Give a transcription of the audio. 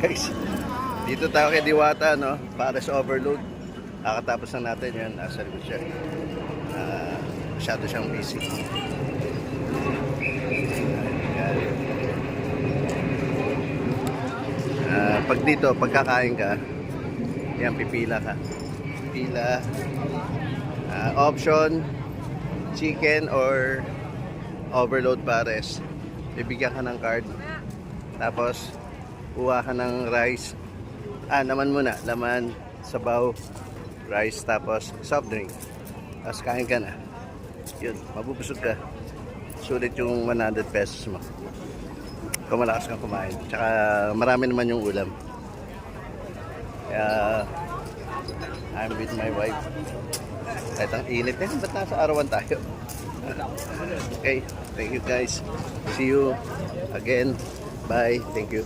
guys, dito tayo kay Diwata, no? Para sa overload. Kakatapos na natin yan. Nasa likod siya. Masyado siyang busy. Pag dito, pagkakain ka, yan, pipila ka. Pila. Option, chicken or overload pares. Bibigyan ka ng card. Tapos, kuha ka ng rice. Laman muna. Laman, sabaw, rice, tapos soft drink. Tapos kain ka na. Yun, mabubusog ka. Sulit yung 100 pesos mo. Kung malakas kang kumain. Tsaka marami naman yung ulam. Kaya, I'm with my wife. Kahit ang init eh, ba't nasa arawan tayo? Okay, thank you guys. See you again. Bye. Thank you.